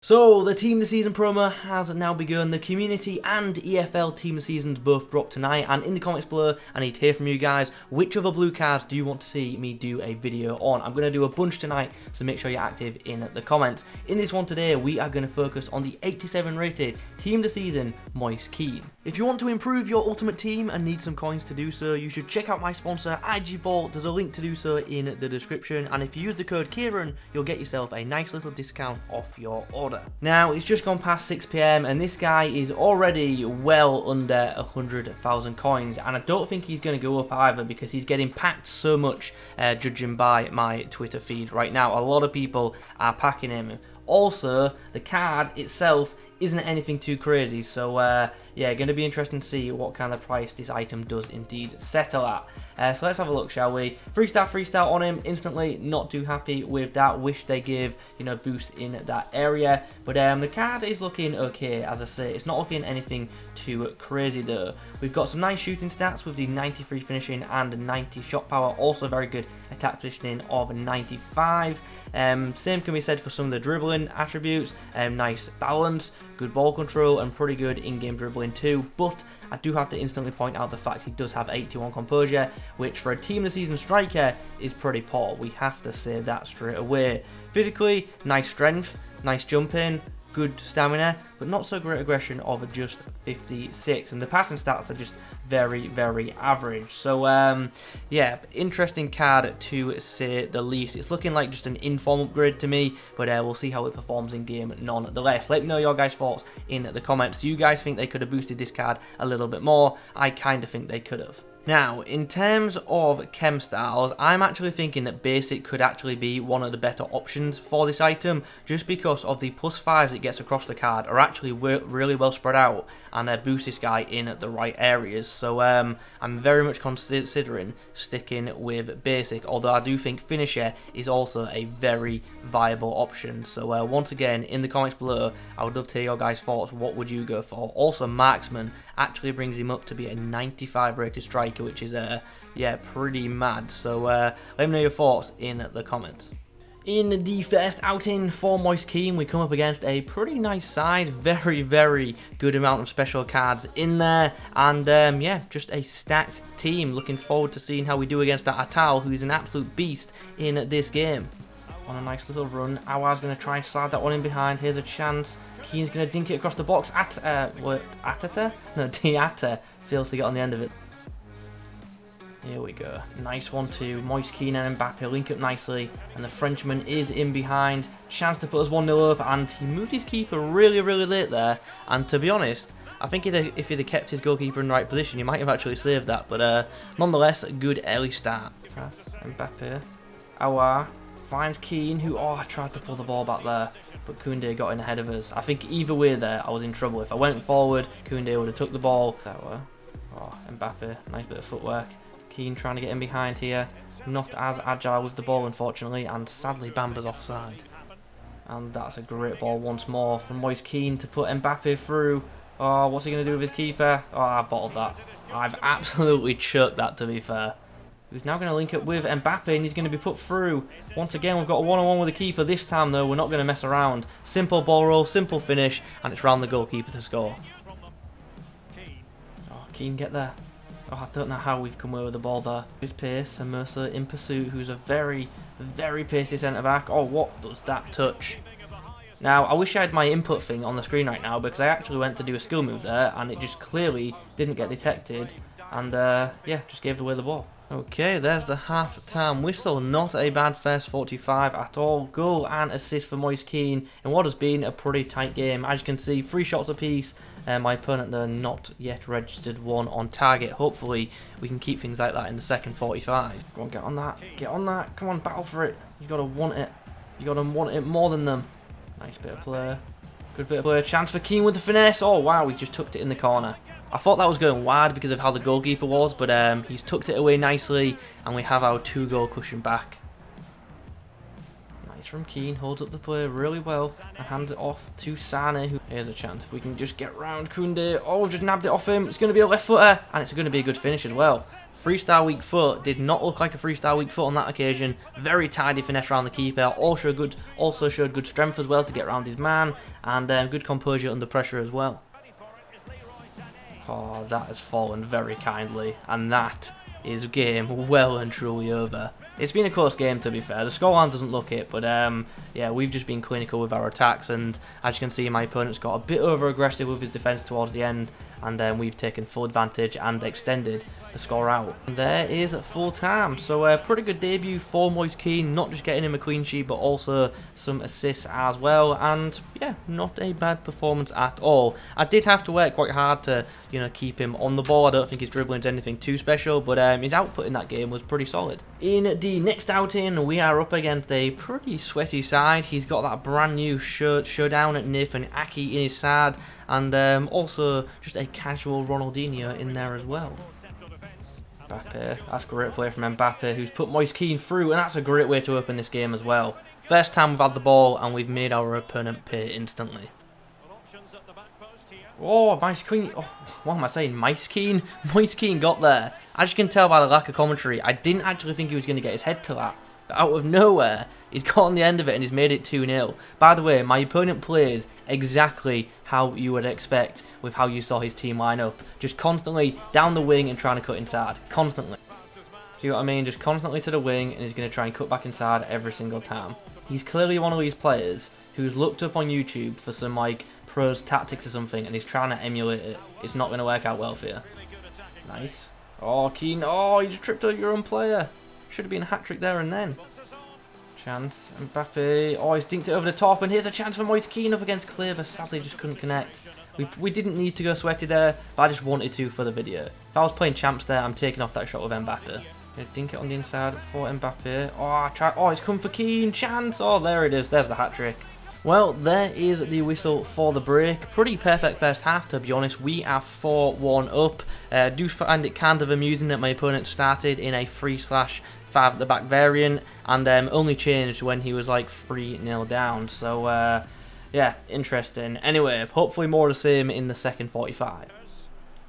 So, the Team of the Season promo has now begun. The Community and EFL Team of the Seasons both drop tonight, and in the comments below, I need to hear from you guys. Which other blue cards do you want to see me do a video on? I'm going to do a bunch tonight, so make sure you're active in the comments. In this one today, we are going to focus on the 87 rated Team of the Season, Moise Kean. If you want to improve your ultimate team and need some coins to do so, you should check out my sponsor, IG Vault. There's a link to do so in the description, and if you use the code Kieran, you'll get yourself a nice little discount off your order. Now, it's just gone past 6 PM, and this guy is already well under 100,000 coins, and I don't think he's going to go up either because he's getting packed so much, judging by my Twitter feed right now. A lot of people are packing him. Also, the card itself isn't anything too crazy, so yeah, going to be interesting to see what kind of price this item does indeed settle at. So let's have a look, shall we? 3-star on him instantly. Not too happy with that. Wish they give, boost in that area. But the card is looking okay, as I say. It's not looking anything too crazy though. We've got some nice shooting stats with the 93 finishing and 90 shot power. Also very good attack positioning of 95. Same can be said for some of the dribbling attributes. Nice balance, good ball control, and pretty good in-game dribbling too. But I do have to instantly point out the fact he does have 81 composure, which for a Team of the Season striker is pretty poor. We have to say that straight away. Physically, nice strength, nice jumping, good stamina, but not so great aggression of just 56. And the passing stats are just very, very average. So, yeah, interesting card to say the least. It's looking like just an inform upgrade to me, but we'll see how it performs in game nonetheless. Let me know your guys' thoughts in the comments. Do you guys think they could have boosted this card a little bit more? I kind of think they could have. Now, in terms of chem styles, I'm actually thinking that basic could actually be one of the better options for this item, just because of the +5s it gets across the card are actually really well spread out and boost this guy in the right areas. So I'm very much considering sticking with basic, although I do think finisher is also a very viable option. So once again, in the comments below, I would love to hear your guys' thoughts. What would you go for? Also, marksman actually brings him up to be a 95 rated striker, which is yeah, pretty mad. So let me know your thoughts in the comments. In the first outing for Moise Kean, we come up against a pretty nice side. Very, very good amount of special cards in there, and yeah, just a stacked team. Looking forward to seeing how we do against that Atal, who's an absolute beast in this game. On a nice little run, Edouard's going to try and slide that one in behind. Here's a chance. Kean's going to dink it across the box. Atata? No, Diata fails to get on the end of it. Here we go. Nice one to Moise Kean and Mbappe. Link up nicely, and the Frenchman is in behind. Chance to put us 1-0 up, and he moved his keeper really, really late there. And to be honest, I think if he'd have kept his goalkeeper in the right position, he might have actually saved that. But nonetheless, a good early start. Mbappe. Edouard finds Kean, who, I tried to pull the ball back there, but Koundé got in ahead of us. I think either way there, I was in trouble. If I went forward, Koundé would have took the ball. Mbappe, nice bit of footwork. Kean trying to get in behind here. Not as agile with the ball, unfortunately, and sadly Bamba's offside. And that's a great ball once more from Moise Kean to put Mbappe through. Oh, what's he going to do with his keeper? Oh, I bottled that. I've absolutely chucked that, to be fair. Who's now going to link up with Mbappe, and he's going to be put through. Once again, we've got a one-on-one with the keeper. This time, though, we're not going to mess around. Simple ball roll, simple finish, and it's round the goalkeeper to score. Oh, Kean, get there. Oh, I don't know how we've come away with the ball there. His pace, and Mercer in pursuit, who's a very, very pacey centre-back. Oh, what does that touch? Now, I wish I had my input thing on the screen right now, because I actually went to do a skill move there, and it just clearly didn't get detected, and yeah, just gave away the ball. Okay, there's the half-time whistle. Not a bad first 45 at all. Goal and assist for Moise Kean in what has been a pretty tight game. As you can see, 3 shots apiece. My opponent there not yet registered one on target. Hopefully, we can keep things like that in the second 45. Go on, get on that. Get on that. Come on, battle for it. You gotta want it. You gotta want it more than them. Nice bit of play. Good bit of play. Chance for Kean with the finesse. Oh, wow, he just tucked it in the corner. I thought that was going wide because of how the goalkeeper was, but he's tucked it away nicely, and we have our 2-goal cushion back. Nice from Kean, holds up the play really well, and hands it off to Sane. Here's a chance if we can just get round Koundé. Oh, we've just nabbed it off him. It's going to be a left footer, and it's going to be a good finish as well. 3-star weak foot did not look like a 3-star weak foot on that occasion. Very tidy finesse around the keeper. Also showed good strength as well to get around his man, and good composure under pressure as well. Oh, that has fallen very kindly, and that is game well and truly over. It's been a close game, to be fair. The scoreline doesn't look it, but yeah, we've just been clinical with our attacks, and as you can see, my opponent's got a bit over-aggressive with his defence towards the end, and we've taken full advantage and extended the score out. And there is full time. So pretty good debut for Moise Kean, not just getting him a clean sheet, but also some assists as well. And yeah, not a bad performance at all. I did have to work quite hard to, keep him on the ball. I don't think his dribbling is anything too special, but his output in that game was pretty solid. In the next outing, we are up against a pretty sweaty side. He's got that brand new showdown at Nathan Aki in his side, and also just a casual Ronaldinho in there as well. Mbappe, that's a great play from Mbappe, who's put Moise Kean through, and that's a great way to open this game as well. First time we've had the ball, and we've made our opponent pay instantly. Oh, Moise Kean, oh, what am I saying, Moise Kean? Moise Kean got there. As you can tell by the lack of commentary, I didn't actually think he was going to get his head to that. But out of nowhere, he's got on the end of it and he's made it 2-0. By the way, my opponent plays exactly how you would expect with how you saw his team line up. Just constantly down the wing and trying to cut inside. Constantly. See what I mean? Just constantly to the wing, and he's going to try and cut back inside every single time. He's clearly one of these players who's looked up on YouTube for some pros tactics or something, and he's trying to emulate it. It's not going to work out well for you. Nice. Oh, Kean. Oh, you just tripped over your own player. Should have been a hat-trick there and then. Chance. Mbappe. Oh, he's dinked it over the top, and here's a chance for Moise Kean up against Clarke, but sadly just couldn't connect. We didn't need to go sweaty there, but I just wanted to for the video. If I was playing champs there, I'm taking off that shot with Mbappe. Gonna dink it on the inside for Mbappe. Oh, it's come for Kean. Chance. Oh, there it is. There's the hat-trick. Well, there is the whistle for the break. Pretty perfect first half, to be honest. We are 4-1 up. Do find it kind of amusing that my opponent started in a 3/5 at the back variant, and only changed when he was 3-0 down. So, yeah, interesting. Anyway, hopefully more of the same in the second 45.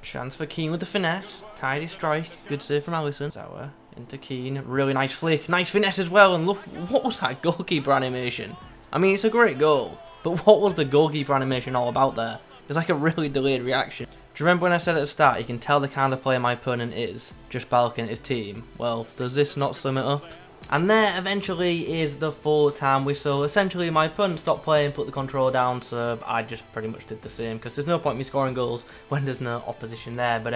Chance for Kean with the finesse. Tidy strike. Good save from Alisson. Sauer into Kean. Really nice flick. Nice finesse as well. And look, what was that goalkeeper animation? I mean, it's a great goal, but what was the goalkeeper animation all about there? It was like a really delayed reaction. Do you remember when I said at the start, you can tell the kind of player my opponent is just by looking at his team? Well, does this not sum it up? And there eventually is the full-time whistle. Essentially, my opponent stopped playing, put the controller down, so I just pretty much did the same, because there's no point in me scoring goals when there's no opposition there. But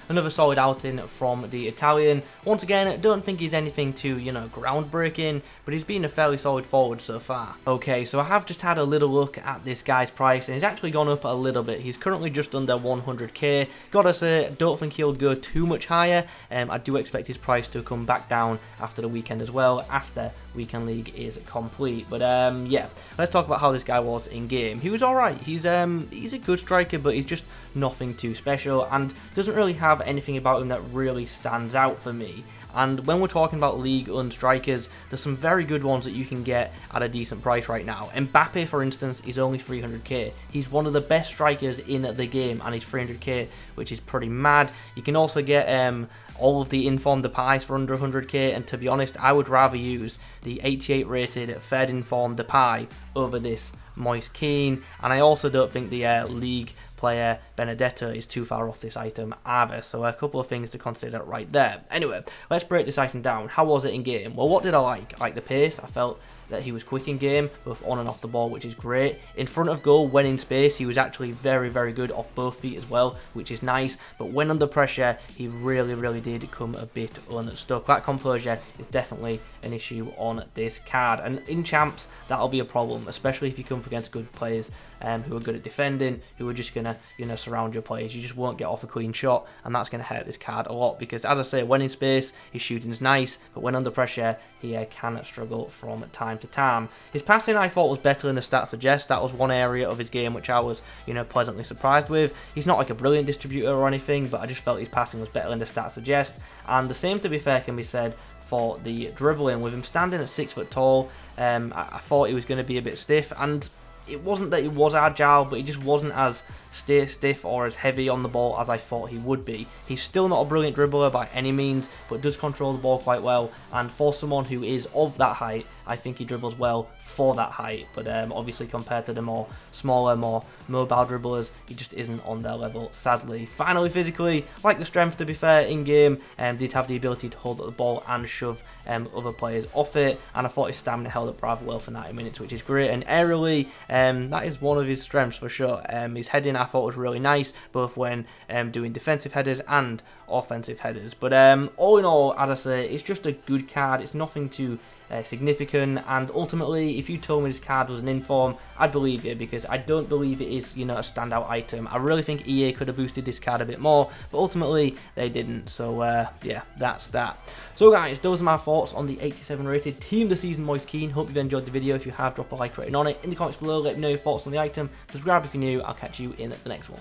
another solid outing from the Italian. Once again, I don't think he's anything too, groundbreaking, but he's been a fairly solid forward so far. Okay, so I have just had a little look at this guy's price, and he's actually gone up a little bit. He's currently just under 100k. Gotta say, I don't think he'll go too much higher. I do expect his price to come back down after the weekend as well, after Weekend League is complete. But yeah, let's talk about how this guy was in game. He was alright. He's a good striker, but he's just nothing too special, and doesn't really have anything about him that really stands out for me. And when we're talking about League One strikers, there's some very good ones that you can get at a decent price right now. Mbappe, for instance, is only 300k. He's one of the best strikers in the game, and he's 300k, which is pretty mad. You can also get all of the informed Depays for under 100k, and to be honest, I would rather use the 88 rated third informed Depay over this Moise Kean, and I also don't think the league player Benedetto is too far off this item either, so a couple of things to consider right there. Anyway, let's break this item down. How was it in game? Well, what did I like? I liked the pace. I felt that he was quick in game, both on and off the ball, which is great. In front of goal, when in space, he was actually very, very good off both feet as well, which is nice. But when under pressure, he really, really did come a bit unstuck. That composure is definitely an issue on this card. And in champs, that'll be a problem, especially if you come up against good players who are good at defending, who are just going to, surround your players. You just won't get off a clean shot, and that's going to hurt this card a lot, because, as I say, when in space, his shooting's nice, but when under pressure, he can struggle from time to time. His passing, I thought, was better than the stats suggest. That was one area of his game which I was, pleasantly surprised with. He's not like a brilliant distributor or anything, but I just felt his passing was better than the stats suggest. And the same, to be fair, can be said for the dribbling. With him standing at 6 foot tall, I thought he was going to be a bit stiff, and it wasn't that he was agile, but he just wasn't as stiff or as heavy on the ball as I thought he would be. He's still not a brilliant dribbler by any means, but does control the ball quite well, and for someone who is of that height, I think he dribbles well for that height, but obviously compared to the more smaller, more mobile dribblers, he just isn't on their level, sadly. Finally, physically, like the strength to be fair, in game, did have the ability to hold up the ball and shove other players off it, and I thought his stamina held up rather well for 90 minutes, which is great, and aerially, that is one of his strengths for sure. His heading I thought was really nice, both when doing defensive headers and offensive headers, but all in all, as I say, it's just a good card. It's nothing too significant, and ultimately, if you told me this card was an inform, I'd believe you, because I don't believe it is, you know, a standout item. I really think EA could have boosted this card a bit more, but ultimately they didn't. So yeah, that's that. So guys, those are my thoughts on the 87 rated Team of the Season Moise Kean. Hope you've enjoyed the video. If you have, drop a like rating on it in the comments below. Let me know your thoughts on the item. Subscribe if you're new. I'll catch you in the next one.